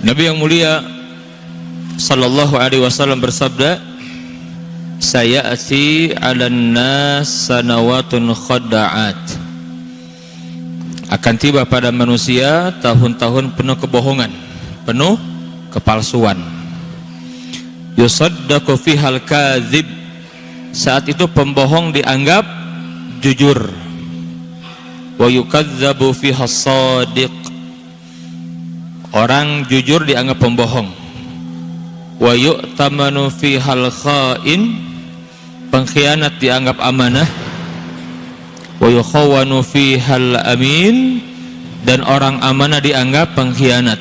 Nabi yang mulia sallallahu alaihi wasallam bersabda, "Sayati 'alan nas sanawatun khadda'at." Akan tiba pada manusia tahun-tahun penuh kebohongan, penuh kepalsuan. Yusaddaqu fihal kadzib. Saat itu pembohong dianggap jujur. Wa yukadzabu fihas shadiq. Orang jujur dianggap pembohong. Wa yu'tamanu fihal khain. Pengkhianat dianggap amanah. Wa yukhawwanu fihal amin. Dan orang amanah dianggap pengkhianat.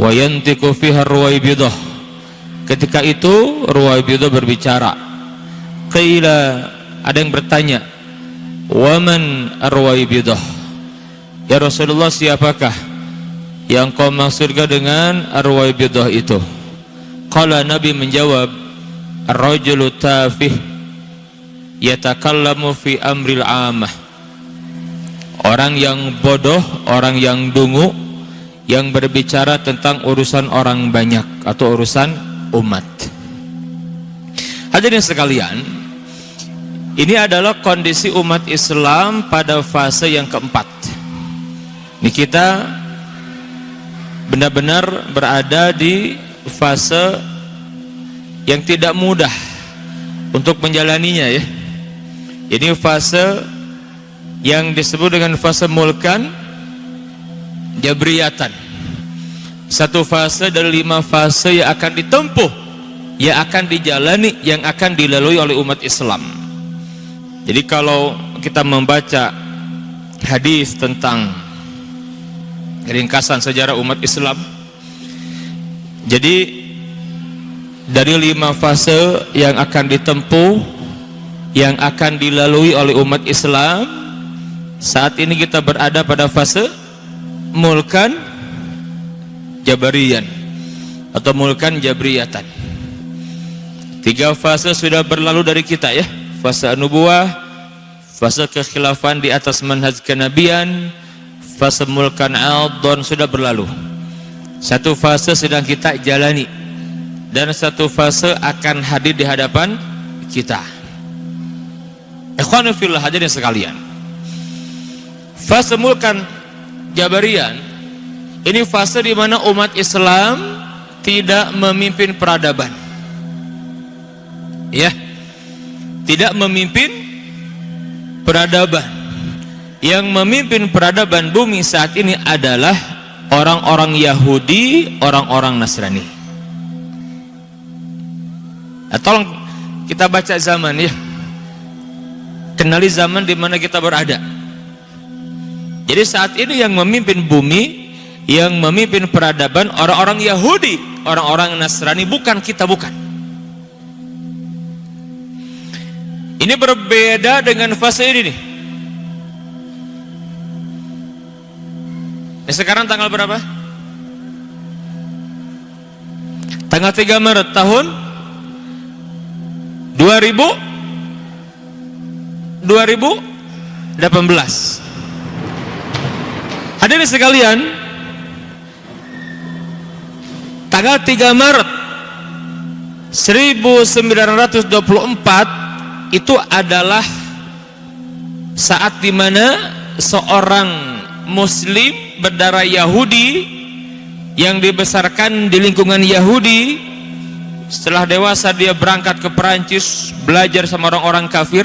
Wa yantiqu fihar ruwaibidah. Ketika itu Ruwaibidah berbicara. Qila, ada yang bertanya, "Waman Ruwaibidah?" Ya Rasulullah, siapakah yang kau maksudkan dengan Ruwaibidah itu? Qala, Nabi menjawab, "Ar-rajulu tafih yatakallamu fi amril amah." Orang yang bodoh, orang yang dungu, yang berbicara tentang urusan orang banyak atau urusan umat. Hadirin sekalian, ini adalah kondisi umat Islam pada fase yang keempat. Ini kita benar-benar berada di fase yang tidak mudah untuk menjalaninya, ya. Ini fase yang disebut dengan fase mulkan jabriyatan. Satu fase dari 5 fase yang akan ditempuh, yang akan dijalani, yang akan dilalui oleh umat Islam. Jadi kalau kita membaca hadis tentang ringkasan sejarah umat Islam, jadi dari 5 fase yang akan ditempuh, yang akan dilalui oleh umat Islam, saat ini kita berada pada fase mulkan jabariyan atau mulkan jabriyatan. 3 fase sudah berlalu dari kita, ya. Fase nubuwah, fase kekhilafan di atas manhaj kenabian, fase mulkan adon sudah berlalu. 1 fase sedang kita jalani, dan 1 fase akan hadir di hadapan kita. Ikhwanu fillah, hadirin sekalian, fase mulkan jabariyan ini fase di mana umat Islam tidak memimpin peradaban, ya, tidak memimpin peradaban. Yang memimpin peradaban bumi saat ini adalah orang-orang Yahudi, orang-orang Nasrani. Nah, tolong kita baca zaman, ya, kenali zaman di mana kita berada. Jadi saat ini yang memimpin bumi, yang memimpin peradaban orang-orang Yahudi, orang-orang Nasrani, bukan kita, bukan. Ini berbeda dengan fase ini nih. Sekarang tanggal berapa? Tanggal 3 Maret tahun 2018. Hadirin sekalian, tanggal 3 Maret 1924 itu adalah saat dimana seorang Muslim berdarah Yahudi yang dibesarkan di lingkungan Yahudi, setelah dewasa dia berangkat ke Perancis, belajar sama orang-orang kafir,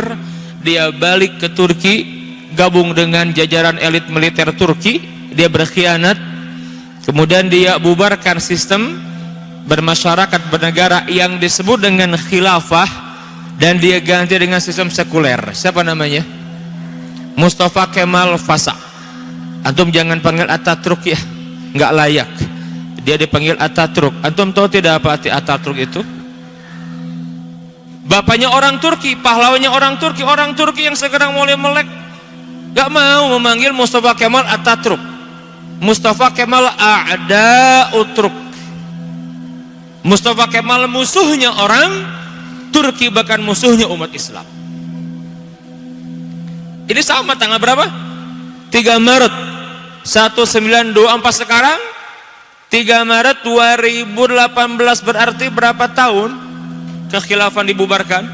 dia balik ke Turki, gabung dengan jajaran elit militer Turki, dia berkhianat, kemudian dia bubarkan sistem bermasyarakat bernegara yang disebut dengan khilafah, dan dia ganti dengan sistem sekuler. Siapa namanya? Mustafa Kemal Pasha. Antum jangan panggil Ataturk, ya, nggak layak. Dia dipanggil Ataturk. Antum tahu tidak apa arti Ataturk itu? Bapaknya orang Turki, pahlawannya orang Turki yang sekarang mulai melek, nggak mau memanggil Mustafa Kemal Ataturk. Mustafa Kemal A'da'uturk. Mustafa Kemal musuhnya orang Turki, bahkan musuhnya umat Islam. Ini sama tanggal berapa? 3 Maret 1924 sekarang 3 Maret 2018 berarti berapa tahun kekhilafan dibubarkan?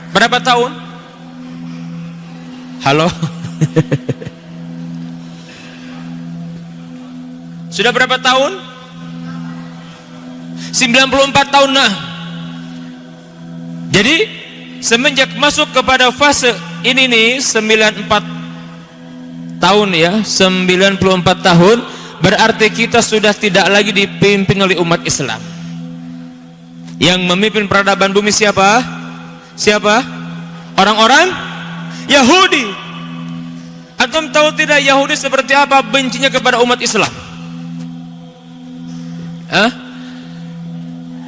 Berapa tahun? Halo? Sudah berapa tahun? 94 tahun. Nah, jadi semenjak masuk kepada fase ini nih 94 tahun ya, 94 tahun berarti kita sudah tidak lagi dipimpin oleh umat Islam. Yang memimpin peradaban bumi siapa? Siapa? Orang-orang Yahudi. Antum tahu tidak Yahudi seperti apa bencinya kepada umat Islam?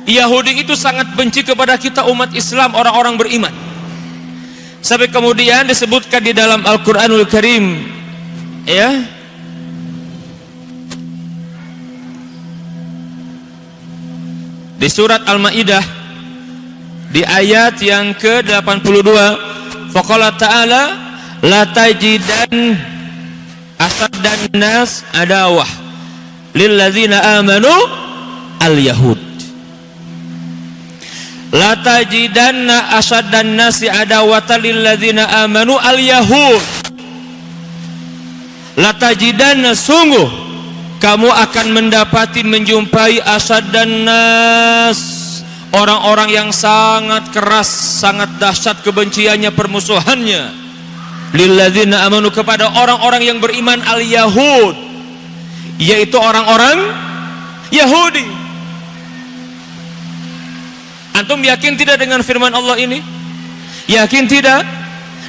Yahudi itu sangat benci kepada kita umat Islam, orang-orang beriman. Sampai kemudian disebutkan di dalam Al-Qur'anul Karim, ya, di surat Al-Maidah di ayat yang ke-82, faqala ta'ala la tajidan asaddan nas adawah lil ladzina amanu al-yahud. La tajidanna asaddan nasi adawatan lil ladzina amanu al-yahud. La tajidanna, sungguh kamu akan mendapati, menjumpai asaddan nas, orang-orang yang sangat keras, sangat dahsyat kebenciannya, permusuhannya, lil ladzina amanu, kepada orang-orang yang beriman, al-yahud, yaitu orang-orang Yahudi. Antum yakin tidak dengan firman Allah ini? Yakin tidak?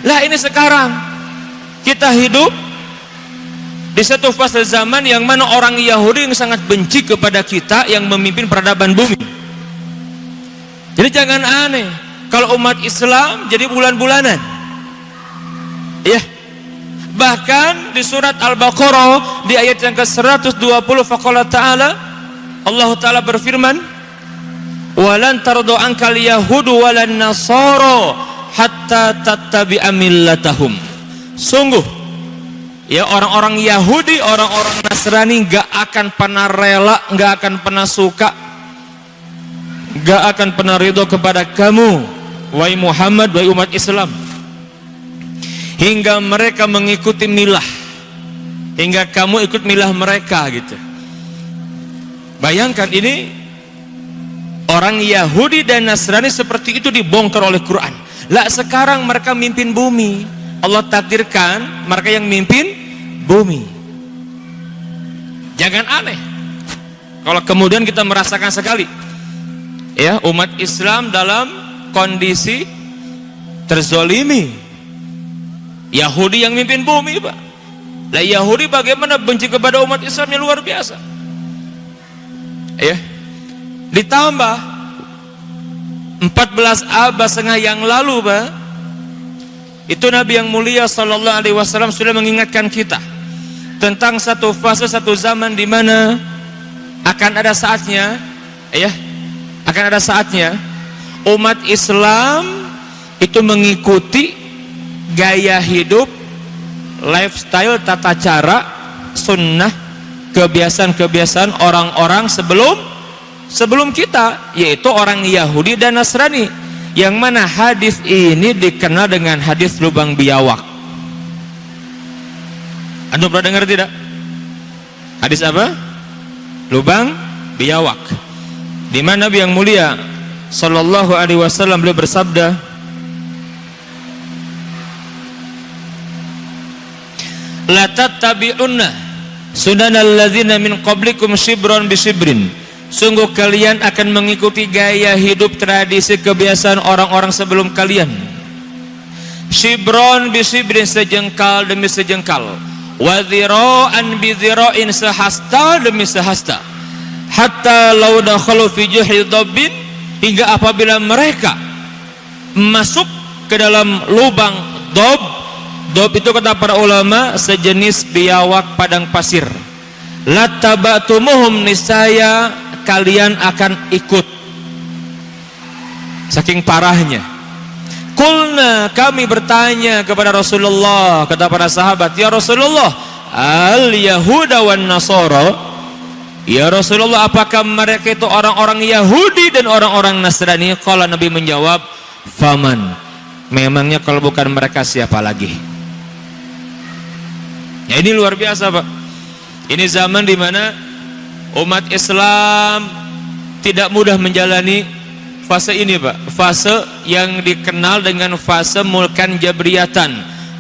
Lah ini sekarang kita hidup di satu fase zaman yang mana orang Yahudi yang sangat benci kepada kita yang memimpin peradaban bumi. Jadi jangan aneh kalau umat Islam jadi bulan-bulanan. Ya. Bahkan di surat Al-Baqarah di ayat yang ke-120, faqala ta'ala, Allah Ta'ala berfirman, walan tardo ankal yahudu walan nasara hatta tattabi'a millatahum. Sungguh ya, orang-orang Yahudi, orang-orang Nasrani gak akan pernah rela, gak akan pernah suka, gak akan pernah ridho kepada kamu wahai Muhammad, wahai umat Islam, hingga mereka mengikuti milah, hingga kamu ikut milah mereka gitu. Bayangkan ini, orang Yahudi dan Nasrani seperti itu dibongkar oleh Quran. Lah sekarang mereka mimpin bumi. Allah takdirkan mereka yang mimpin bumi. Jangan aneh kalau kemudian kita merasakan sekali ya, umat Islam dalam kondisi terzolimi. Yahudi yang mimpin bumi, Pak. Lah Yahudi bagaimana benci kepada umat Islam yang luar biasa. Ya. Ditambah 14 abad setengah yang lalu, Pak, itu Nabi yang mulia sallallahu alaihi wasallam sudah mengingatkan kita tentang satu fase, satu zaman di mana akan ada saatnya, ya, akan ada saatnya umat Islam itu mengikuti gaya hidup, lifestyle, tata cara, sunnah, kebiasaan-kebiasaan orang-orang sebelum kita, yaitu orang Yahudi dan Nasrani, yang mana hadis ini dikenal dengan hadis lubang biawak. Anda pernah dengar tidak? Hadis apa? Lubang biawak. Di mana Nabi yang mulia sallallahu alaihi wasallam beliau bersabda, la tattabi'unna sunanal ladzina min qablikum shibran bi shibrin. Sungguh kalian akan mengikuti gaya hidup, tradisi, kebiasaan orang-orang sebelum kalian. Shibron bi shibrin, sejengkal demi sejengkal. Wa dhira'an bi dhira'in, sehasta demi sehasta. Hatta law dakhalu fi juhri dhabbin, hingga apabila mereka masuk ke dalam lubang dob. Dob itu kata para ulama sejenis biawak padang pasir. Lattaba'tumuhum, niscaya kalian akan ikut. Saking parahnya, Qulna, kami bertanya kepada Rasulullah, kata para sahabat, ya Rasulullah, al Yahuda wan Nasara, ya Rasulullah, apakah mereka itu orang-orang Yahudi dan orang-orang Nasrani? Qala, Nabi menjawab, faman, memangnya kalau bukan mereka siapa lagi? Ya, ini luar biasa, Pak. Ini zaman di mana umat Islam tidak mudah menjalani fase ini, Pak. Fase yang dikenal dengan fase mulkan jabriyatan.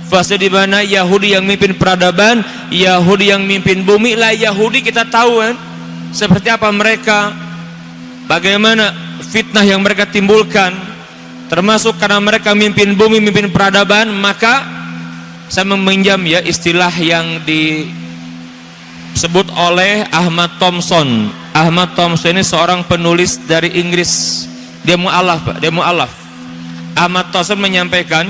Fase di mana Yahudi yang mimpin peradaban, Yahudi yang mimpin bumi. Lah Yahudi kita tahu kan seperti apa mereka, bagaimana fitnah yang mereka timbulkan, termasuk karena mereka mimpin bumi, mimpin peradaban. Maka saya meminjam ya istilah yang disebut oleh Ahmad Thompson. Ahmad Thompson ini seorang penulis dari Inggris. Dia mu'alaf, Pak. Dia mu'alaf. Ahmad Thompson menyampaikan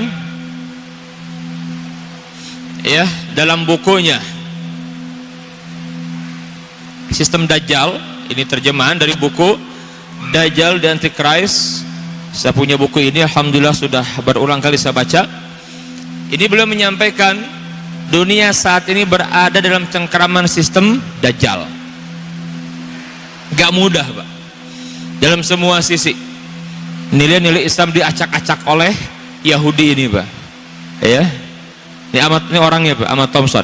ya dalam bukunya Sistem Dajjal. Ini terjemahan dari buku Dajjal dan Antichrist. Saya punya buku ini, alhamdulillah sudah berulang kali saya baca. Ini beliau menyampaikan dunia saat ini berada dalam cengkeraman sistem Dajjal. Gak mudah, Pak, dalam semua sisi. Nilai-nilai Islam diacak-acak oleh Yahudi ini, Pak. Ya, ini orangnya, Pak, Ahmad Thompson.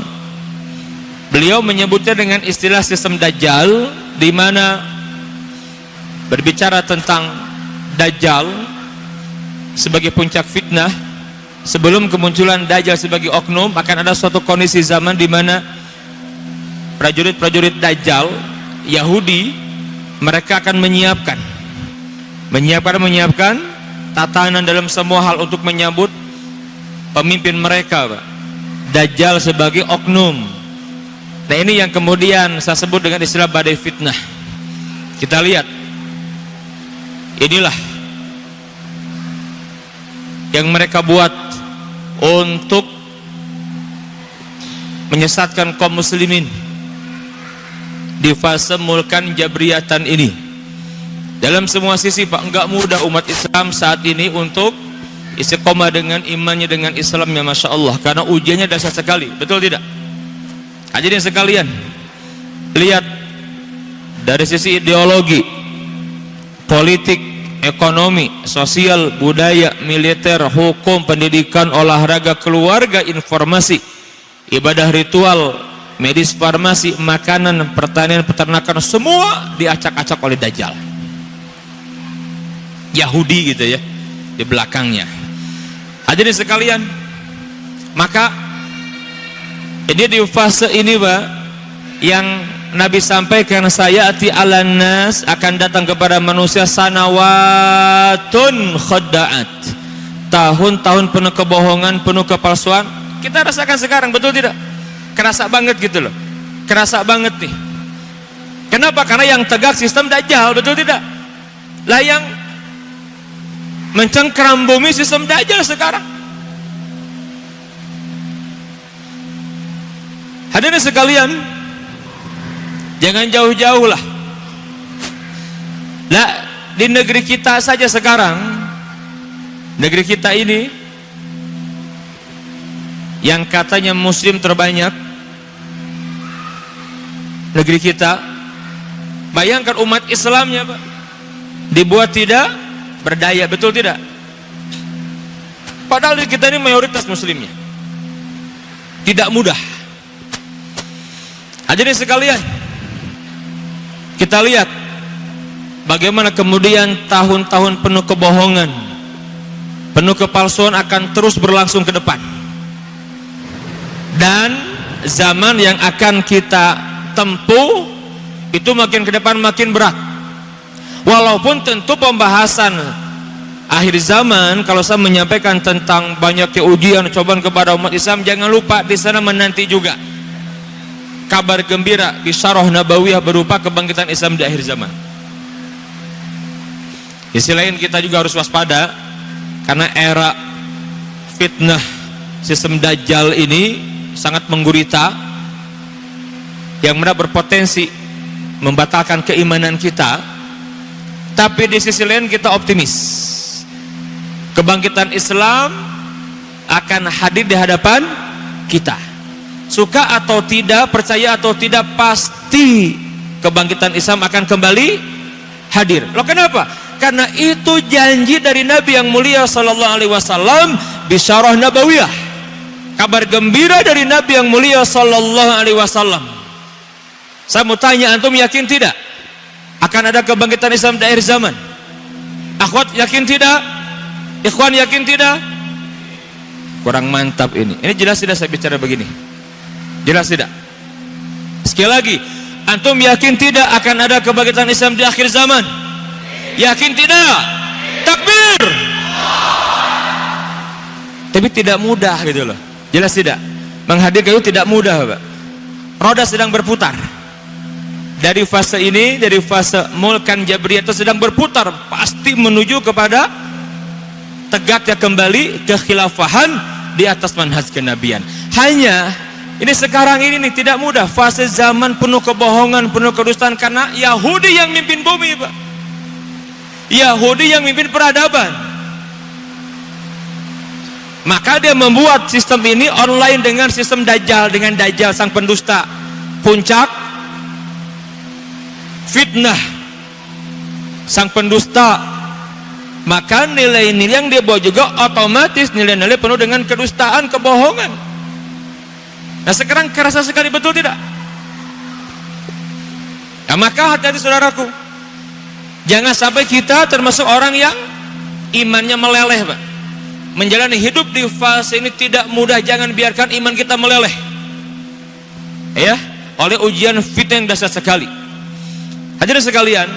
Beliau menyebutnya dengan istilah sistem Dajjal, di mana berbicara tentang Dajjal sebagai puncak fitnah. Sebelum kemunculan Dajjal sebagai oknum, akan ada suatu kondisi zaman di mana prajurit-prajurit Dajjal Yahudi mereka akan menyiapkan tatanan dalam semua hal untuk menyambut pemimpin mereka, Pak, Dajjal sebagai oknum. Nah, ini yang kemudian saya sebut dengan istilah badai fitnah. Kita lihat, inilah yang mereka buat untuk menyesatkan kaum muslimin di fase mulkan jabriyatan ini. Dalam semua sisi, Pak, enggak mudah umat Islam saat ini untuk istiqomah dengan imannya, dengan Islamnya, Masya Allah, karena ujiannya dahsyat sekali. Betul tidak? Hadirin sekalian, lihat dari sisi ideologi, politik, ekonomi, sosial, budaya, militer, hukum, pendidikan, olahraga, keluarga, informasi, ibadah ritual, medis, farmasi, makanan, pertanian, peternakan, semua diacak-acak oleh Dajjal Yahudi gitu ya di belakangnya. Hadirin sekalian, maka ini di fase ini, Pak, yang Nabi sampaikan, sayati alan nas, akan datang kepada manusia sanawatun khadda'at, tahun-tahun penuh kebohongan, penuh kepalsuan. Kita rasakan sekarang, betul tidak? Kerasa banget gitu loh, kerasa banget nih. Kenapa? Karena yang tegak sistem Dajjal, betul tidak? Lah yang mencengkeram bumi sistem Dajjal sekarang. Hadirin sekalian, jangan jauh-jauh lah. Nah, di negeri kita saja sekarang, negeri kita ini yang katanya muslim terbanyak, negeri kita, bayangkan umat Islamnya, Pak, dibuat tidak berdaya, betul tidak? Padahal kita ini mayoritas muslimnya. Tidak mudah. Hadirin sekalian, kita lihat bagaimana kemudian tahun-tahun penuh kebohongan, penuh kepalsuan akan terus berlangsung ke depan. Dan zaman yang akan kita tempuh itu makin ke depan makin berat. Walaupun tentu pembahasan akhir zaman, kalau saya menyampaikan tentang banyaknya ujian cobaan kepada umat Islam, jangan lupa di sana menanti juga kabar gembira bisyarah nabawiyah berupa kebangkitan Islam di akhir zaman. Di sisi lain kita juga harus waspada karena era fitnah sistem Dajjal ini sangat menggurita, yang mana berpotensi membatalkan keimanan kita. Tapi di sisi lain kita optimis. Kebangkitan Islam akan hadir di hadapan kita. Suka atau tidak, percaya atau tidak, pasti kebangkitan Islam akan kembali hadir. Loh kenapa? Karena itu janji dari Nabi yang mulia sallallahu alaihi wasallam, bisyarah nabawiyah. Kabar gembira dari Nabi yang mulia sallallahu alaihi wasallam. Saya mau tanya, antum yakin tidak akan ada kebangkitan Islam di akhir zaman? Akhwat yakin tidak? Ikhwan yakin tidak? Kurang mantap ini. Ini jelas tidak saya bicara begini? Jelas tidak? Sekali lagi, antum yakin tidak akan ada kebangkitan Islam di akhir zaman? Yakin tidak? Takbir. Tapi tidak mudah gitu loh. Jelas tidak? Menghadirkan itu tidak mudah, Pak. Roda sedang berputar. Dari fase ini, dari fase mulkan jabriyah itu sedang berputar, pasti menuju kepada tegaknya kembali kekhilafahan di atas manhaj kenabian. Hanya ini sekarang ini nih tidak mudah, fase zaman penuh kebohongan, penuh kedustaan, karena Yahudi yang mimpin bumi, Pak. Yahudi yang mimpin peradaban. Maka dia membuat sistem ini online dengan sistem Dajjal, dengan Dajjal sang pendusta. Puncak fitnah sang pendusta, maka nilai-nilai yang dia bawa juga otomatis nilai-nilai penuh dengan kedustaan, kebohongan. Nah sekarang kerasa sekali, betul tidak? Nah, maka hati-hati saudaraku, jangan sampai kita termasuk orang yang imannya meleleh, Pak. Menjalani hidup di fase ini tidak mudah. Jangan biarkan iman kita meleleh, ya, oleh ujian fitnah yang dahsyat sekali. Hadirin sekalian,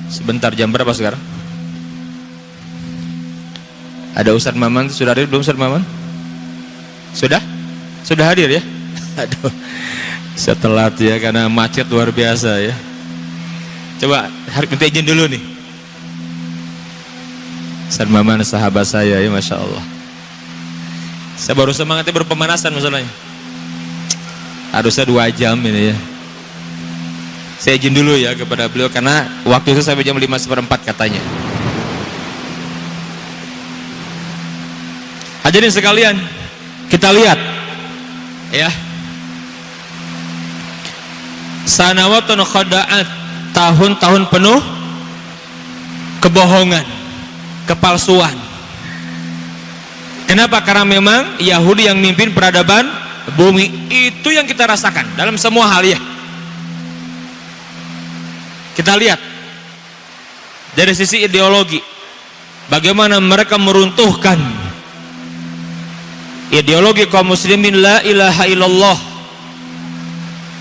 sebentar, jam berapa sekarang? Ada Ustadz Maman, sudah hadir belum Ustadz Maman? Sudah? Sudah hadir ya? Aduh, saya telat ya karena macet luar biasa ya. Coba minta izin dulu nih. Ustadz Maman sahabat saya ya, Masya Allah. Saya baru semangatnya berpemanasan masalahnya. Harusnya 2 jam ini ya. Saya izin dulu ya kepada beliau karena waktu itu sampai jam 5:15 katanya. Hadirin sekalian, kita lihat ya. Sanawatun khada'at, tahun-tahun penuh kebohongan, kepalsuan. Kenapa? Karena memang Yahudi yang mimpin peradaban bumi. Itu yang kita rasakan dalam semua hal ya. Kita lihat dari sisi ideologi, bagaimana mereka meruntuhkan ideologi kaum muslimin la ilaha illallah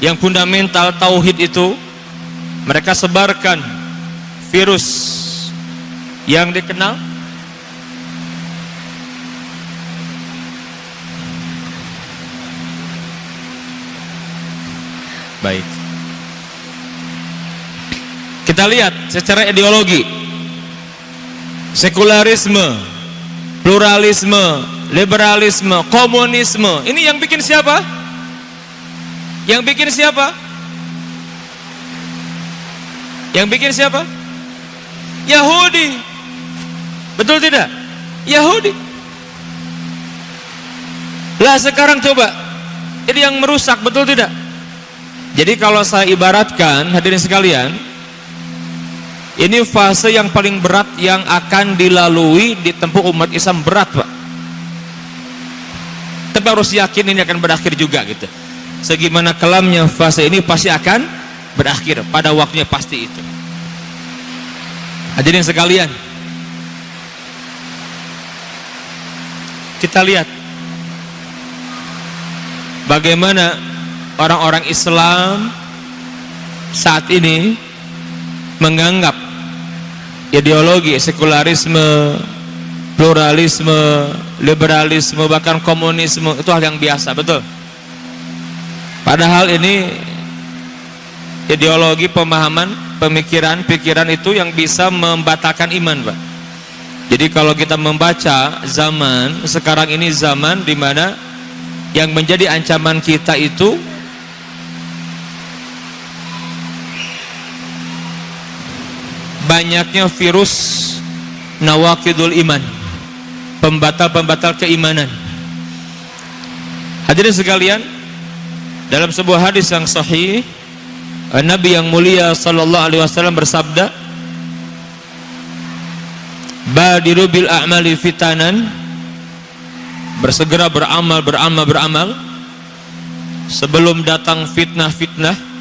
yang fundamental tauhid itu. Mereka sebarkan virus yang dikenal baik. Kita lihat secara ideologi, sekularisme, pluralisme, liberalisme, komunisme. Ini yang bikin siapa? Yang bikin siapa? Yang bikin siapa? Yahudi. Betul tidak? Yahudi. Lah sekarang coba, ini yang merusak, betul tidak? Jadi kalau saya ibaratkan, hadirin sekalian, ini fase yang paling berat yang akan dilalui, ditempuh umat Islam, berat Pak. Tapi harus yakin ini akan berakhir juga gitu. Segimana kelamnya fase ini pasti akan berakhir pada waktunya, pasti itu. Hadirin sekalian, kita lihat bagaimana orang-orang Islam saat ini menganggap ideologi sekularisme, pluralisme, liberalisme, bahkan komunisme itu hal yang biasa, betul? Padahal ini ideologi, pemahaman, pemikiran, pikiran itu yang bisa membatalkan iman, Pak. Jadi kalau kita membaca zaman sekarang ini, zaman di mana yang menjadi ancaman kita itu banyaknya virus nawaqidul iman, pembatal-pembatal keimanan. Hadirin sekalian, dalam sebuah hadis yang sahih, Nabi yang mulia sallallahu alaihi wasallam bersabda, badiru bil a'mali fitanan, bersegera beramal sebelum datang fitnah-fitnah.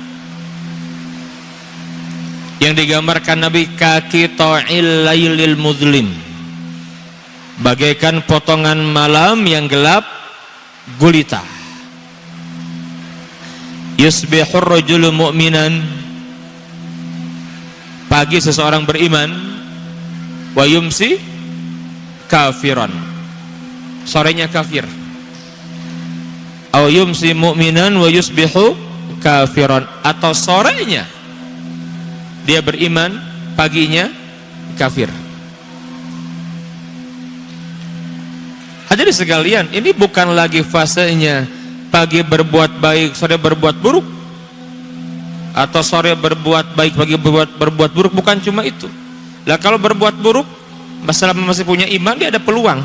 Yang digambarkan Nabi kaki ta'il lailil muzlim, bagaikan potongan malam yang gelap gulita. Yusbihur rajulu mu'minan, pagi seseorang beriman, wa yumsi kafiran, sorenya kafir. Aw yumsi mu'minan wa yusbihu kafiran, atau sorenya dia beriman, paginya kafir. Hadirin sekalian, ini bukan lagi fasenya pagi berbuat baik, sore berbuat buruk, atau sore berbuat baik, pagi berbuat buruk. Bukan cuma itu. Lah kalau berbuat buruk, masalah masih punya iman, dia ada peluang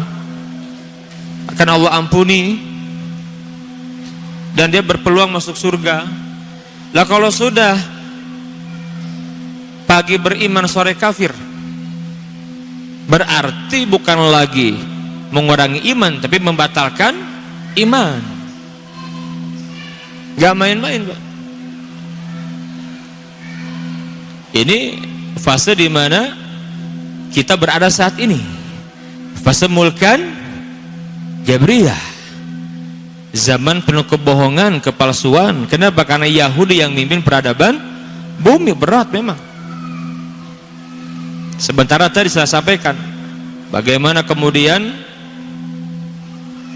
akan Allah ampuni dan dia berpeluang masuk surga. Lah kalau sudah pagi beriman, sore kafir, berarti bukan lagi mengurangi iman, tapi membatalkan iman. Gak main-main, Pak. Ini fase di mana kita berada saat ini, fase mulkan Jabriyah, zaman penuh kebohongan, kepalsuan. Kenapa? Karena Yahudi yang mimpin peradaban bumi. Berat memang. Sementara tadi saya sampaikan bagaimana kemudian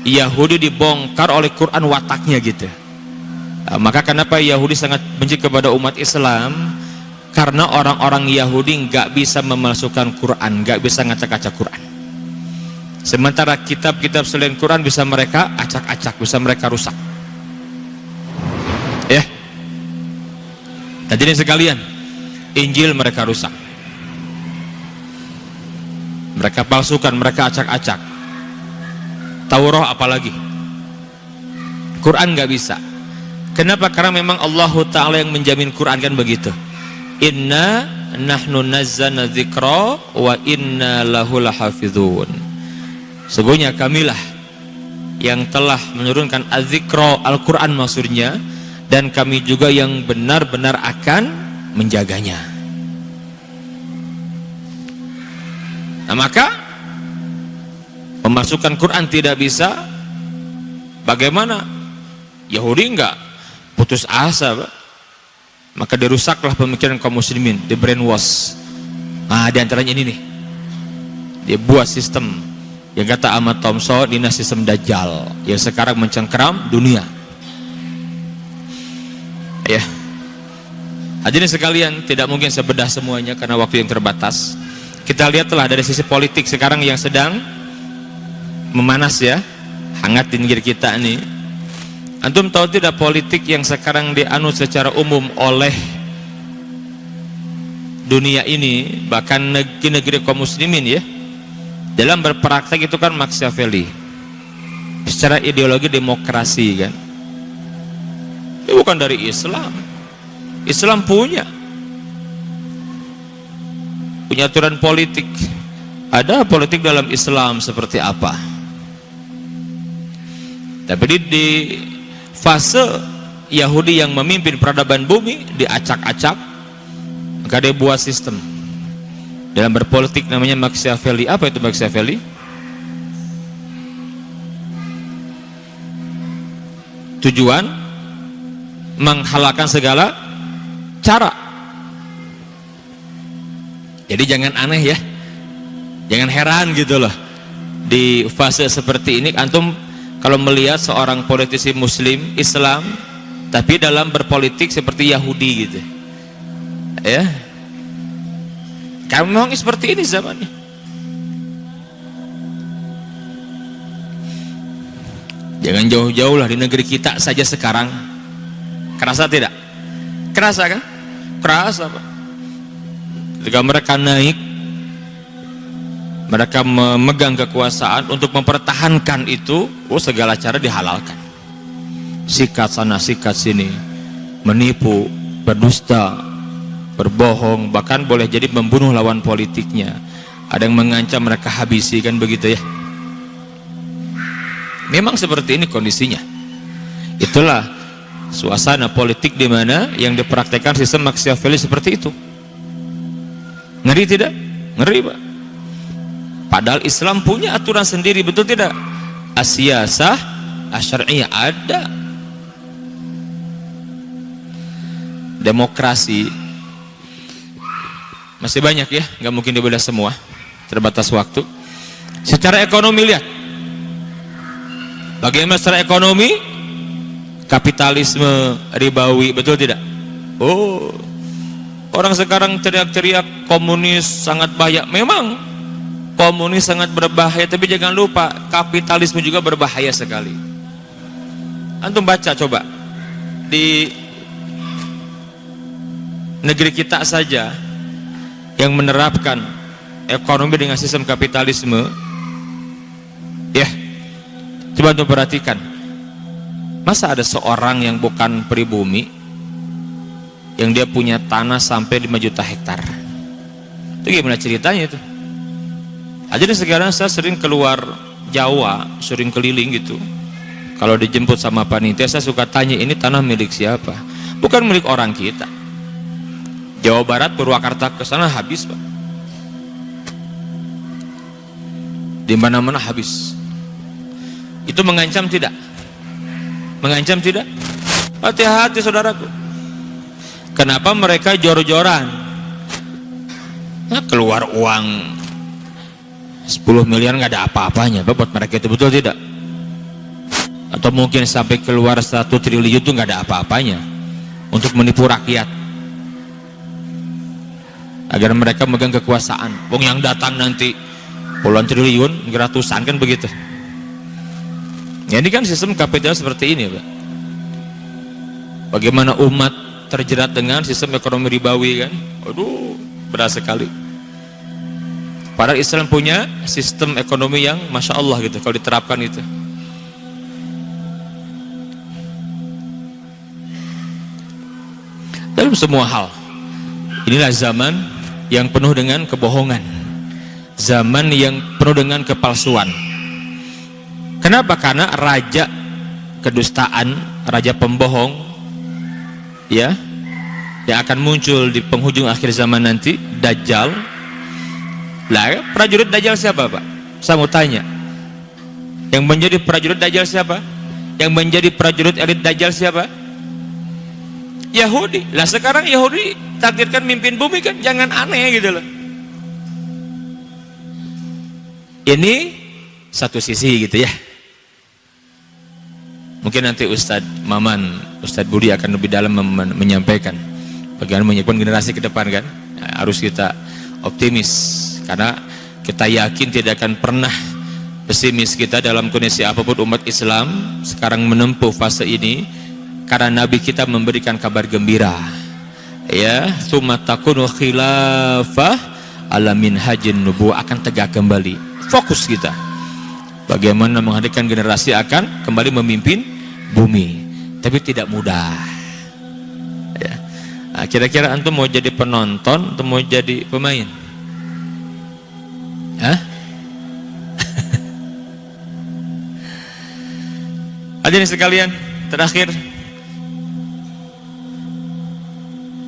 Yahudi dibongkar oleh Quran wataknya gitu. Maka kenapa Yahudi sangat benci kepada umat Islam? Karena orang-orang Yahudi nggak bisa memalsukan Quran, nggak bisa ngacak-acak Quran. Sementara kitab-kitab selain Quran bisa mereka acak-acak, bisa mereka rusak. Ya, hadirin sekalian, Injil mereka rusak, mereka palsukan, mereka acak-acak. Taurat apalagi, Quran nggak bisa. Kenapa? Karena memang Allah Ta'ala yang menjamin Quran, kan begitu. Inna nahnu nazzalna dzikra wa inna lahu lahafizun. Sesungguhnya kamilah yang telah menurunkan az-dzikra, Al-Quran maksudnya, dan kami juga yang benar-benar akan menjaganya. Nah, maka memasukkan Quran tidak bisa. Bagaimana? Yahudi enggak putus asa, Pak. Maka dirusaklah pemikiran kaum muslimin, di brainwash. Nah, di antaranya ini nih, dia buat sistem yang kata Ahmad Thompson, ini sistem Dajjal yang sekarang mencengkeram dunia. Ya, hadirin sekalian, tidak mungkin sebedah semuanya karena waktu yang terbatas. Kita lihatlah dari sisi politik sekarang yang sedang memanas, ya, hangat di negeri kita ini. Antum tahu tidak politik yang sekarang dianut secara umum oleh dunia ini, bahkan negeri-negeri kaum muslimin, ya, dalam berpraktek itu kan Machiavelli, secara ideologi demokrasi, kan. Ini bukan dari Islam. Islam punya aturan politik. Ada politik dalam Islam seperti apa? Tapi di fase Yahudi yang memimpin peradaban bumi diacak-acak, maka dia buat sistem dalam berpolitik namanya Machiavelli. Apa itu Machiavelli? Tujuan menghalalkan segala cara. Jadi jangan aneh, ya, jangan heran gitu loh. Di fase seperti ini antum kalau melihat seorang politisi muslim Islam tapi dalam berpolitik seperti Yahudi gitu, ya, karena memang seperti ini zamannya. Jangan jauh-jauh lah, di negeri kita saja sekarang. Kerasa tidak? Kerasa kan? Kerasa, Pak. Ketika mereka naik mereka memegang kekuasaan untuk mempertahankan itu, segala cara dihalalkan. Sikat sana, sikat sini, menipu, berdusta, berbohong, bahkan boleh jadi membunuh lawan politiknya. Ada yang mengancam mereka habisi, kan begitu ya. Memang seperti ini kondisinya. Itulah suasana politik di mana yang dipraktekkan sistem Machiavelli seperti itu. Ngeri tidak? Ngeri, Pak. Padahal Islam punya aturan sendiri, betul tidak? As-siyasah asy-syar'iyyah ada. Demokrasi masih banyak ya, nggak mungkin dibedah semua, terbatas waktu. Secara ekonomi lihat, bagaimana secara ekonomi? Kapitalisme ribawi, betul tidak? Oh, orang sekarang teriak-teriak komunis sangat bahaya. Memang komunis sangat berbahaya, tapi jangan lupa kapitalisme juga berbahaya sekali. Antum baca coba di negeri kita saja yang menerapkan ekonomi dengan sistem kapitalisme, ya, coba antum perhatikan, masa ada seorang yang bukan pribumi yang dia punya tanah sampai 5 juta hektar? Itu gimana ceritanya itu? Aja nih, sekarang saya sering keluar Jawa, sering keliling gitu. Kalau dijemput sama panitia, saya suka tanya, ini tanah milik siapa? Bukan milik orang kita. Jawa Barat, Purwakarta ke sana habis, Pak. Di mana-mana habis. Itu mengancam tidak? Mengancam tidak? Hati-hati saudaraku. Kenapa mereka jor-joran? Nah, keluar uang 10 miliar nggak ada apa-apanya buat mereka, itu betul tidak? Atau mungkin sampai keluar 1 triliun itu nggak ada apa-apanya untuk menipu rakyat agar mereka megang kekuasaan. Wong yang datang nanti puluhan triliun, ratusan, kan begitu. Ya, ini kan sistem kapital seperti ini, Pak. Bagaimana umat terjerat dengan sistem ekonomi ribawi, kan? Aduh, berat sekali. Padahal Islam punya sistem ekonomi yang Masya Allah gitu, kalau diterapkan itu. Dalam semua hal, inilah zaman yang penuh dengan kebohongan, zaman yang penuh dengan kepalsuan. Kenapa? Karena raja kedustaan, raja pembohong, ya, yang akan muncul di penghujung akhir zaman nanti, Dajjal. Lah, prajurit Dajjal siapa, Pak? Saya mau tanya. Yang menjadi prajurit Dajjal siapa? Yang menjadi prajurit elit Dajjal siapa? Yahudi. Lah, sekarang Yahudi takdirkan mimpin bumi, kan? Jangan aneh gitu loh. Ini satu sisi gitu ya. Mungkin nanti Ustadz Maman, Ustadz Budi akan lebih dalam menyampaikan bagaimana menyiapkan generasi ke depan, kan? Nah, harus kita optimis. Karena kita yakin tidak akan pernah pesimis kita dalam kondisi apapun. Umat Islam sekarang menempuh fase ini karena Nabi kita memberikan kabar gembira, ya, tsumma takunu khilafah ala minhajin nubuwah, akan tegak kembali. Fokus kita bagaimana menghadirkan generasi akan kembali memimpin bumi, tapi tidak mudah, ya. Nah, kira-kira antum mau jadi penonton atau mau jadi pemain? Hah? Hadirin sekalian, terakhir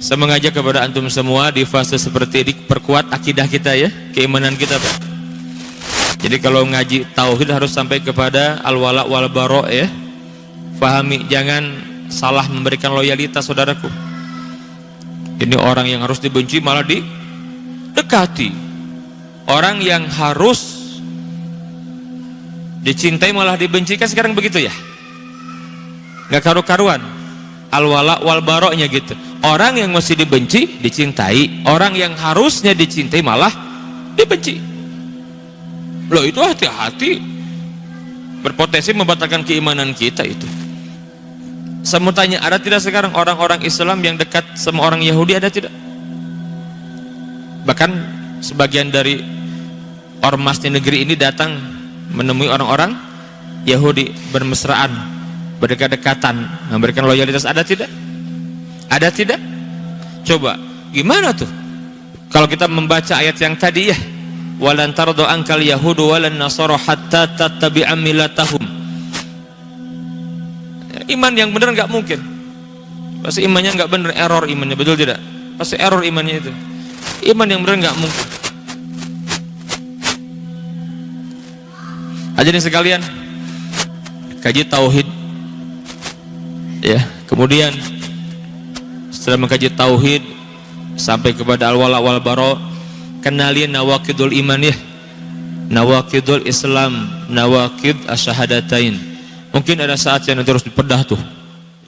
saya mengajak kepada antum semua di fase seperti ini, perkuat akidah kita, ya, keimanan kita, Pak. Jadi kalau ngaji tauhid harus sampai kepada al-wala wal bara, ya. Pahami, jangan salah memberikan loyalitas, saudaraku. Ini orang yang harus dibenci malah didekati. Orang yang harus dicintai malah dibenci, kan sekarang begitu ya, nggak karu-karuan. Al-wala wal baroknya gitu. Orang yang mesti dibenci dicintai, orang yang harusnya dicintai malah dibenci. Loh, itu hati-hati, berpotensi membatalkan keimanan kita itu. Saya mau tanya, ada tidak sekarang orang-orang Islam yang dekat sama orang Yahudi? Ada tidak? Bahkan sebagian dari ormas di negeri ini datang menemui orang-orang Yahudi, bermesraan, berdekat-dekatan, memberikan loyalitas. Ada tidak? Ada tidak? Coba, gimana tuh? Kalau kita membaca ayat yang tadi ya, walan tardo angkal yahudu walan nasara hatta tattabi'a millatahum. Iman yang benar nggak mungkin. Pasti imannya nggak benar, error imannya, betul tidak? Pasti error imannya itu. Iman yang benar nggak mungkin. Hadirin sekalian, kaji tauhid ya, kemudian setelah mengkaji tauhid sampai kepada al-wala wal bara, kenali nawaqidul iman ya, nawaqidul Islam, nawaqid asyhadatain. Mungkin ada saat yang nanti harus dipedah tuh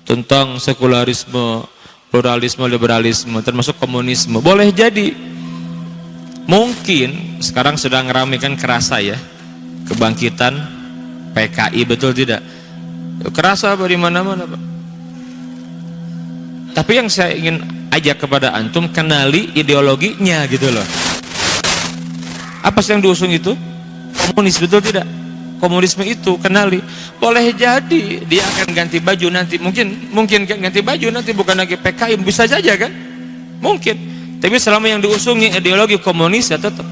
tentang sekularisme, pluralisme, liberalisme, termasuk komunisme. Boleh jadi mungkin sekarang sedang ramaikan kerasa ya, kebangkitan PKI, betul tidak? Kerasa di mana-mana, Pak. Tapi yang saya ingin ajak kepada antum, kenali ideologinya gitu loh. Apa sih yang diusung itu? Komunis, betul tidak? Komunisme itu kenali. Boleh jadi dia akan ganti baju nanti, mungkin kan ganti baju nanti bukan lagi PKI, bisa saja kan? Mungkin. Tapi selama yang diusungnya ideologi komunis ya tetap.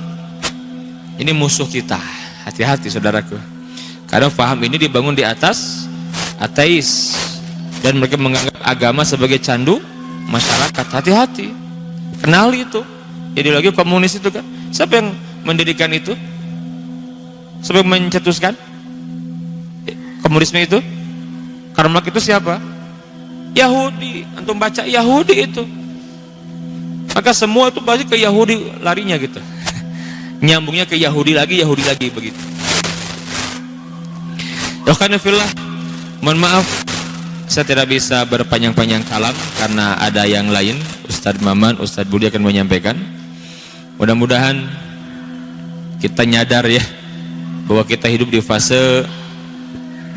Ini musuh kita. Hati-hati saudaraku. Karena paham ini dibangun di atas ateis, dan mereka menganggap agama sebagai candu masyarakat. Hati-hati, kenali itu ideologi komunis itu kan. Siapa yang mendirikan itu? Siapa yang mencetuskan komunisme itu? Karl Marx itu siapa? Yahudi. Antum baca Yahudi itu, maka semua itu pasti ke Yahudi larinya gitu. Nyambungnya ke Yahudi lagi begitu. Yohanifillah, mohon maaf saya tidak bisa berpanjang-panjang kalam karena ada yang lain. Ustadz Maman, Ustadz Budi akan menyampaikan. Mudah-mudahan kita nyadar ya, bahwa kita hidup di fase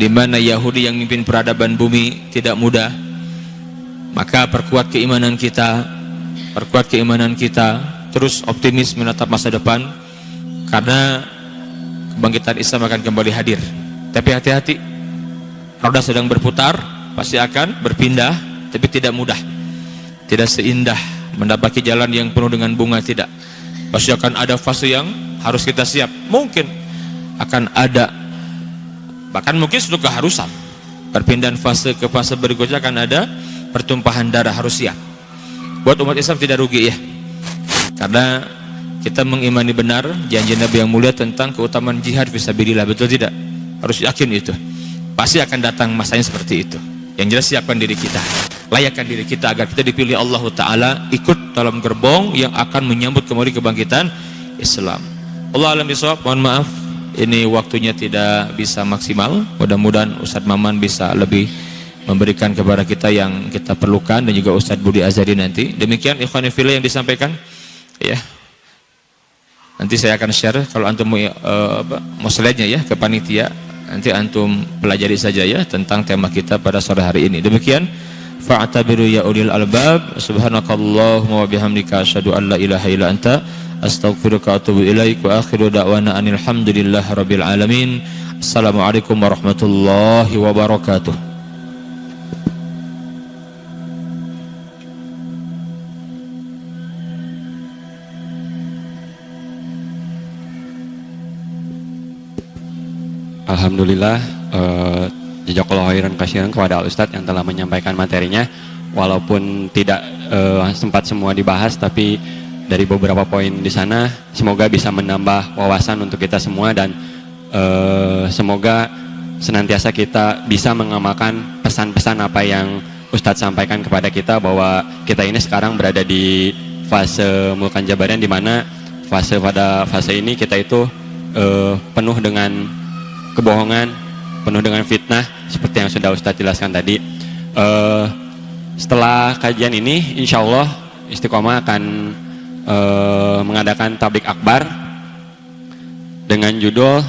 di mana Yahudi yang mimpin peradaban bumi tidak mudah. Maka perkuat keimanan kita, terus optimis menatap masa depan, karena kebangkitan Islam akan kembali hadir. Tapi hati-hati, roda sedang berputar, pasti akan berpindah, tapi tidak mudah, tidak seindah mendapati jalan yang penuh dengan bunga, tidak. Pasti akan ada fase yang harus kita siap. Mungkin akan ada, bahkan mungkin sudah keharusan, perpindahan fase ke fase berikutnya akan ada pertumpahan darah, harus siap. Buat umat Islam tidak rugi ya, karena kita mengimani benar janji Nabi yang mulia tentang keutamaan jihad fisabilillah, betul tidak? Harus yakin itu. Pasti akan datang masanya seperti itu. Yang jelas siapkan diri kita, layakkan diri kita agar kita dipilih Allah Ta'ala ikut dalam gerbong yang akan menyambut kembali kebangkitan Islam. Allah alam bisawab, mohon maaf ini waktunya tidak bisa maksimal. Mudah-mudahan Ustadz Maman bisa lebih memberikan kepada kita yang kita perlukan, dan juga Ustadz Budi Azhari nanti. Demikian ikhwan fillah yang disampaikan ya. Nanti saya akan share kalau antum mau slide-nya ya ke panitia. Nanti antum pelajari saja ya tentang tema kita pada sore hari ini. Demikian, fa'tabiru ya ulil albab, subhanakallahumma wa bihamdika asyhadu an la ilaha illa anta astaghfiruka wa atubu ilaik, wa akhiru da'wana anil hamdulillahi rabbil alamin. Assalamualaikum warahmatullahi wabarakatuh. Alhamdulillah, jazakallahu khairan katsiran kepada Al Ustadz yang telah menyampaikan materinya. Walaupun tidak sempat semua dibahas, tapi dari beberapa poin di sana semoga bisa menambah wawasan untuk kita semua, dan semoga senantiasa kita bisa mengamalkan pesan-pesan apa yang Ustadz sampaikan kepada kita, bahwa kita ini sekarang berada di fase Mulkan Jabarian, di mana pada fase ini kita itu penuh dengan kebohongan, penuh dengan fitnah, seperti yang sudah Ustadz jelaskan tadi. Setelah kajian ini, insya Allah Istiqomah akan mengadakan tablik akbar dengan judul